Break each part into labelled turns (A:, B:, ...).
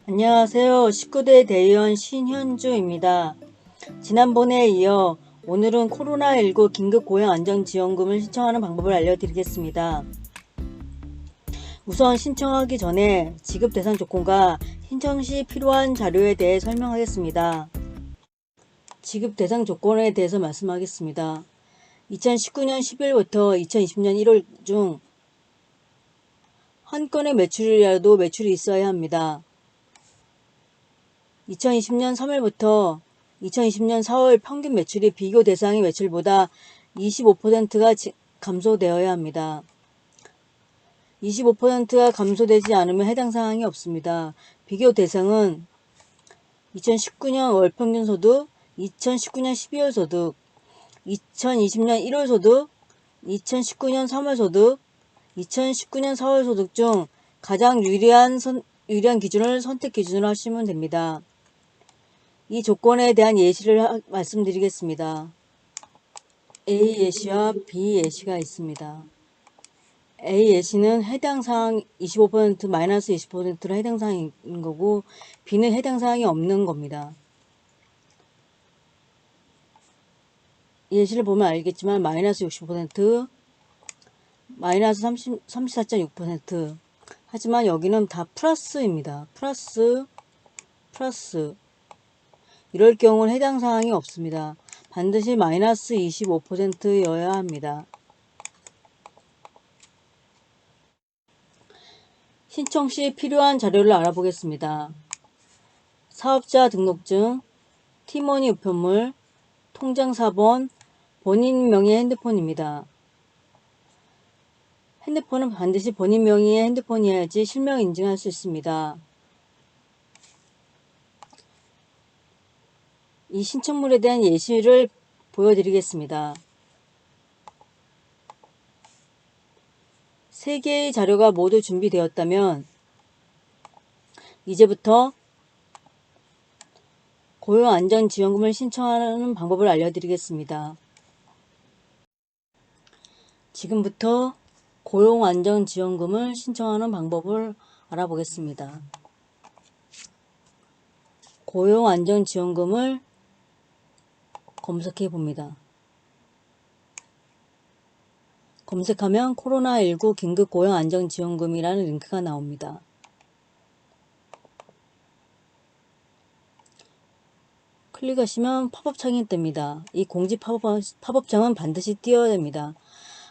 A: 안녕하세요. 19대 대의원 신현주입니다. 지난번에 이어 오늘은 코로나19 긴급 고용 안정지원금을 신청하는 방법을 알려드리겠습니다. 우선 신청하기 전에 지급 대상 조건과 신청 시 필요한 자료에 대해 설명하겠습니다. 지급 대상 조건에 대해서 말씀하겠습니다. 2019년 10일부터 2020년 1월 중 한 건의 매출이라도 매출이 있어야 합니다. 2020년 3월부터 2020년 4월 평균 매출이 비교 대상의 매출보다 25%가 감소되어야 합니다. 25%가 감소되지 않으면 해당 사항이 없습니다. 비교 대상은 2019년 월평균 소득, 2019년 12월 소득, 2020년 1월 소득, 2019년 3월 소득, 2019년 4월 소득 중 가장 유리한 기준을 선택 기준으로 하시면 됩니다. 이 조건에 대한 예시를 말씀드리겠습니다. A 예시와 B 예시가 있습니다. A 예시는 해당 사항 25% 마이너스 20%로 해당 사항인 거고 B는 해당 사항이 없는 겁니다. 예시를 보면 알겠지만 마이너스 60%, 마이너스 34.6%, 하지만 여기는 다 플러스입니다. 플러스 이럴 경우는 해당 사항이 없습니다. 반드시 마이너스 25%여야 합니다. 신청 시 필요한 자료를 알아보겠습니다. 사업자 등록증, 티머니 우편물, 통장 사본, 본인 명의의 핸드폰입니다. 핸드폰은 반드시 본인 명의의 핸드폰이어야지 실명 인증할 수 있습니다. 이 신청물에 대한 예시를 보여드리겠습니다. 3개의 자료가 모두 준비되었다면 이제부터 고용안정지원금을 신청하는 방법을 알려드리겠습니다. 지금부터 고용안정지원금을 신청하는 방법을 알아보겠습니다. 고용안정지원금을 검색해 봅니다. 검색하면 코로나19 긴급 고용안정지원금이라는 링크가 나옵니다. 클릭하시면 팝업창이 뜹니다. 이 공지 팝업창은 반드시 띄어야 됩니다.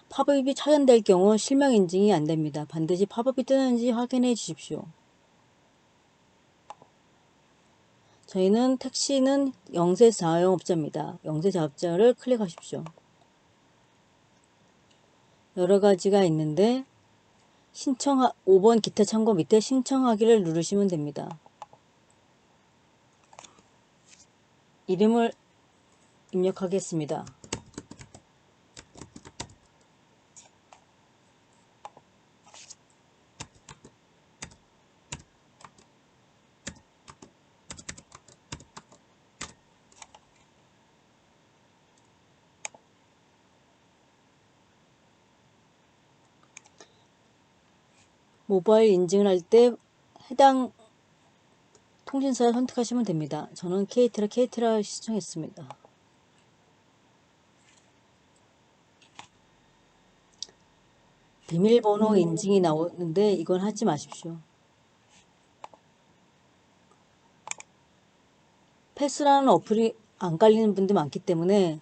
A: 팝업이 차단될 경우 실명 인증이 안됩니다. 반드시 팝업이 뜨는지 확인해 주십시오. 저희는 택시는 영세 자영업자입니다. 영세 자영업자를 클릭하십시오. 여러가지가 있는데 5번 기타 참고 밑에 신청하기를 누르시면 됩니다. 이름을 입력하겠습니다. 모바일 인증을 할 때 해당 통신사를 선택하시면 됩니다. 저는 KT라 신청했습니다. 비밀번호 인증이 나오는데 이건 하지 마십시오. 패스라는 어플이 안 깔리는 분들 많기 때문에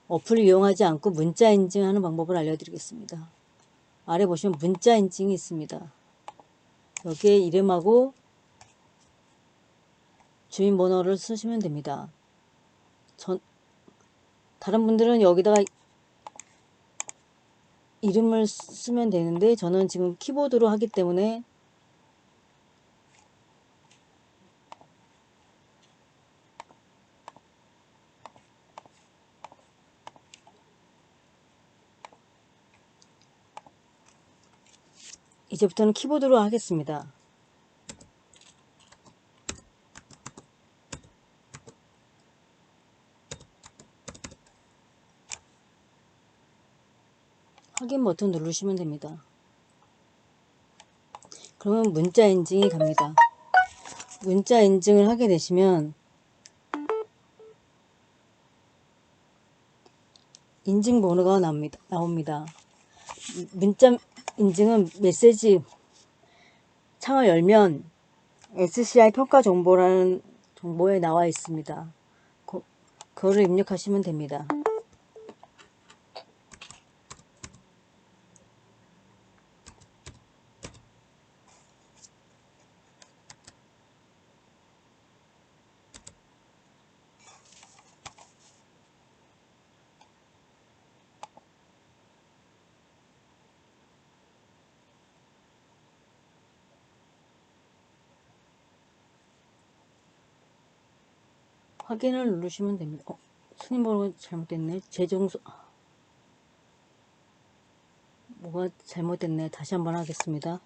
A: 어플을 이용하지 않고 문자 인증하는 방법을 알려드리겠습니다. 아래 보시면 문자 인증이 있습니다. 여기에 이름하고 주민번호를 쓰시면 됩니다. 다른 분들은 여기다가 이름을 쓰면 되는데 저는 지금 키보드로 하기 때문에 이제부터는 키보드로 하겠습니다. 확인 버튼 누르시면 됩니다. 그러면 문자 인증이 갑니다. 문자 인증을 하게 되시면 인증 번호가 나옵니다. 문자 인증은 메시지 창을 열면 SCI 평가 정보라는 정보에 나와 있습니다. 그거를 입력하시면 됩니다. 확인을 누르시면 됩니다. 승인 번호가 잘못됐네. 뭐가 잘못됐네. 다시 한번 하겠습니다.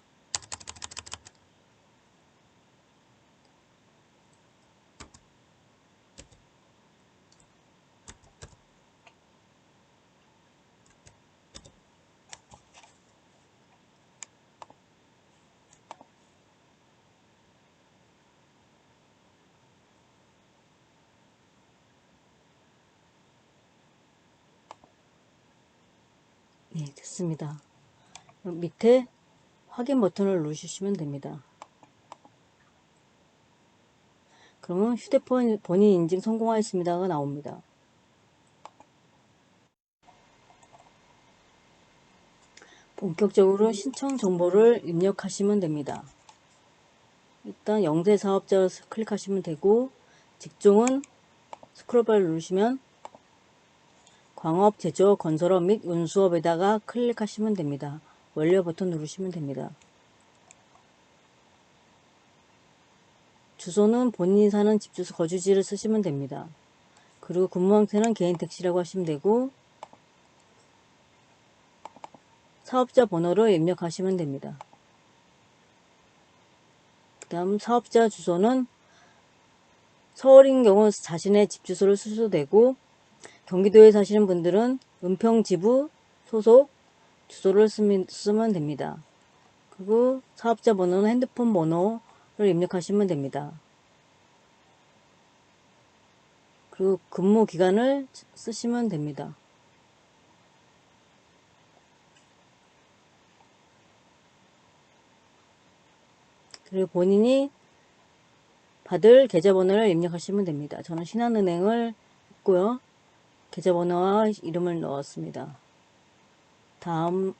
A: 네, 됐습니다. 밑에 확인 버튼을 누르시면 됩니다. 그러면 휴대폰 본인 인증 성공하였습니다가 나옵니다. 본격적으로 신청 정보를 입력하시면 됩니다. 일단 영세 사업자로 클릭하시면 되고, 직종은 스크롤바를 누르시면 광업, 제조업, 건설업 및 운수업에다가 클릭하시면 됩니다. 완료 버튼 누르시면 됩니다. 주소는 본인이 사는 집 주소 거주지를 쓰시면 됩니다. 그리고 근무 형태는 개인 택시라고 하시면 되고, 사업자 번호를 입력하시면 됩니다. 그 다음 사업자 주소는 서울인 경우 자신의 집 주소를 쓰셔도 되고, 경기도에 사시는 분들은 은평지부 소속 주소를 쓰면 됩니다. 그리고 사업자 번호는 핸드폰 번호를 입력하시면 됩니다. 그리고 근무 기간을 쓰시면 됩니다. 그리고 본인이 받을 계좌번호를 입력하시면 됩니다. 저는 신한은행을 했고요. 계좌번호와 이름을 넣었습니다. 다음을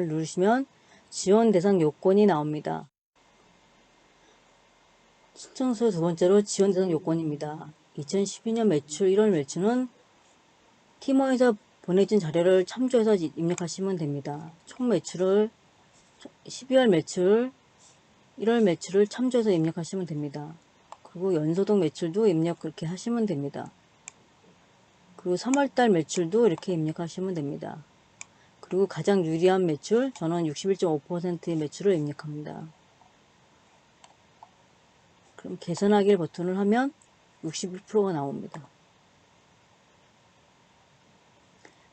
A: 누르시면 지원 대상 요건이 나옵니다. 신청서 두 번째로 지원 대상 요건입니다. 2012년 매출 1월 매출은 팀원에서 보내준 자료를 참조해서 입력하시면 됩니다. 총 매출을 12월 매출 1월 매출을 참조해서 입력하시면 됩니다. 그리고 연소득 매출도 입력 그렇게 하시면 됩니다. 그리고 3월달 매출도 이렇게 입력하시면 됩니다. 그리고 가장 유리한 매출, 저는 61.5%의 매출을 입력합니다. 그럼 계산하기 버튼을 하면 61%가 나옵니다.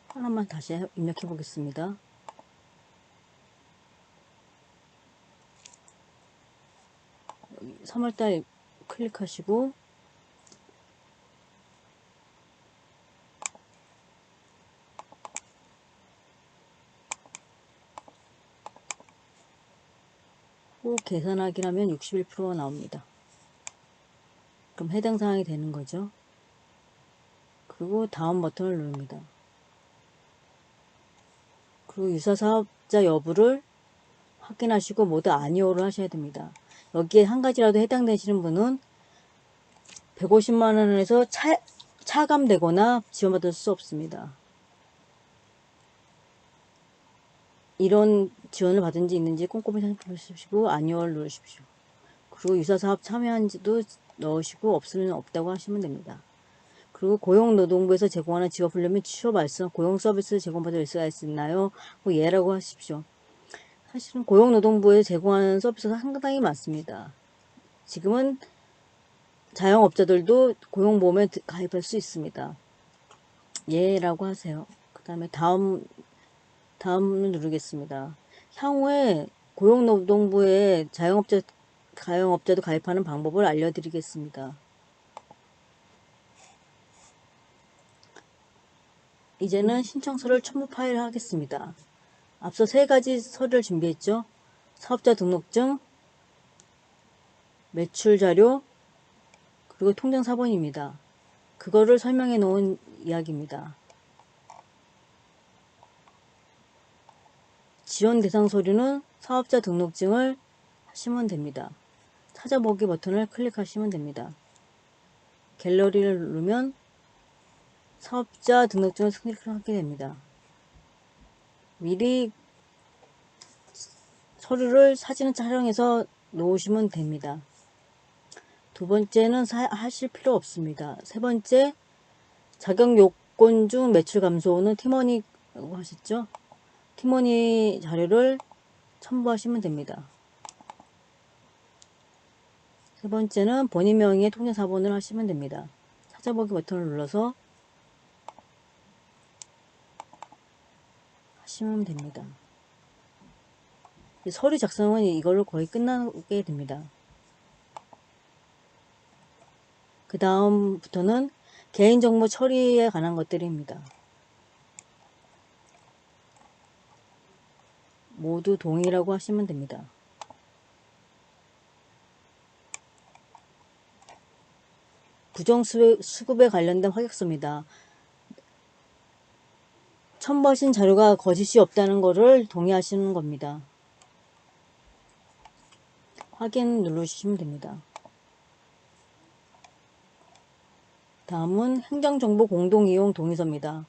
A: 하나만 다시 입력해 보겠습니다. 여기 3월달 클릭하시고 계산하기 하면 61%가 나옵니다. 그럼 해당 사항이 되는 거죠. 그리고 다음 버튼을 누릅니다. 그리고 유사 사업자 여부를 확인하시고 모두 아니오를 하셔야 됩니다. 여기에 한 가지라도 해당되시는 분은 150만 원에서 차감되거나 지원받을 수 없습니다. 이런 지원을 받은지 있는지 꼼꼼히 살펴보시고 아니오를 누르십시오. 그리고 유사사업 참여한지도 넣으시고 없으면 없다고 하시면 됩니다. 그리고 고용노동부에서 제공하는 직업훈련및 취업 말씀, 고용 서비스 제공받을 수가 있나요? 예라고 하십시오. 사실은 고용노동부에 제공하는 서비스가 상당히 많습니다. 지금은 자영업자들도 고용보험에 가입할 수 있습니다. 예라고 하세요. 그 다음에 다음을 누르겠습니다. 향후에 고용노동부에 자영업자 자영업자도 가입하는 방법을 알려드리겠습니다. 이제는 신청서를 첨부 파일하겠습니다. 앞서 3가지 서류를 준비했죠. 사업자 등록증, 매출 자료, 그리고 통장 사본입니다. 그거를 설명해 놓은 이야기입니다. 지원 대상 서류는 사업자 등록증을 하시면 됩니다. 찾아보기 버튼을 클릭하시면 됩니다. 갤러리를 누르면 사업자 등록증을 클릭하게 됩니다. 미리 서류를 사진을 촬영해서 놓으시면 됩니다. 두 번째는 하실 필요 없습니다. 세 번째, 자격 요건 중 매출 감소는 팀원이라고 하셨죠? 팀원이 자료를 첨부하시면 됩니다. 세 번째는 본인 명의의 통장 사본을 하시면 됩니다. 찾아보기 버튼을 눌러서 하시면 됩니다. 서류 작성은 이걸로 거의 끝나게 됩니다. 그 다음부터는 개인정보 처리에 관한 것들입니다. 모두 동의라고 하시면 됩니다. 부정수급에 관련된 확약서입니다. 첨부하신 자료가 거짓이 없다는 것을 동의하시는 겁니다. 확인 누르시면 됩니다. 다음은 행정정보 공동이용 동의서입니다.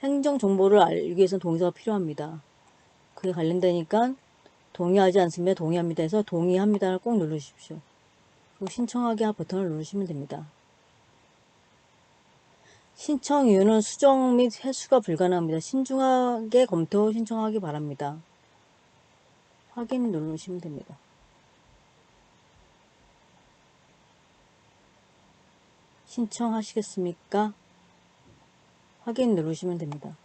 A: 행정정보를 알기 위해서는 동의서가 필요합니다. 그에 관련되니까 동의하지 않습니다. 동의합니다 해서 동의합니다를 꼭 누르십시오. 그리고 신청하기 버튼을 누르시면 됩니다. 신청 이유는 수정 및 회수가 불가능합니다. 신중하게 검토 신청하기 바랍니다. 확인 누르시면 됩니다. 신청하시겠습니까? 확인 누르시면 됩니다.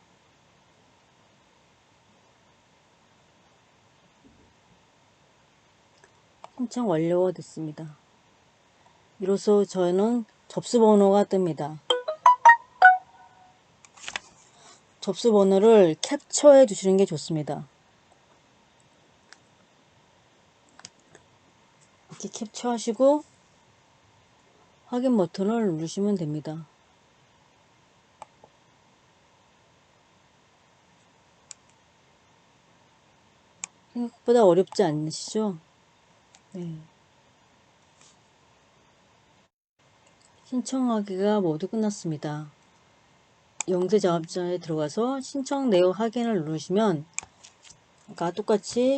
A: 신청 완료가 됐습니다. 이로써 저는 접수 번호가 뜹니다. 접수 번호를 캡처해 두시는 게 좋습니다. 이렇게 캡처하시고 확인 버튼을 누르시면 됩니다. 생각보다 어렵지 않으시죠? 네. 신청하기가 모두 끝났습니다. 영세자업자에 들어가서 신청 내역 확인을 누르시면 아까 똑같이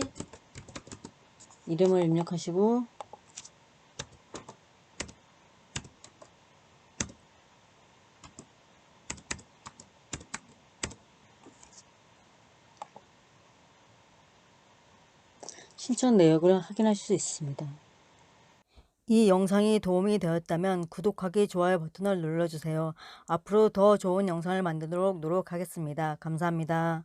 A: 이름을 입력하시고 신청 내역을 확인하실 수 있습니다. 이 영상이 도움이 되었다면 구독하기, 좋아요 버튼을 눌러주세요. 앞으로 더 좋은 영상을 만들도록 노력하겠습니다. 감사합니다.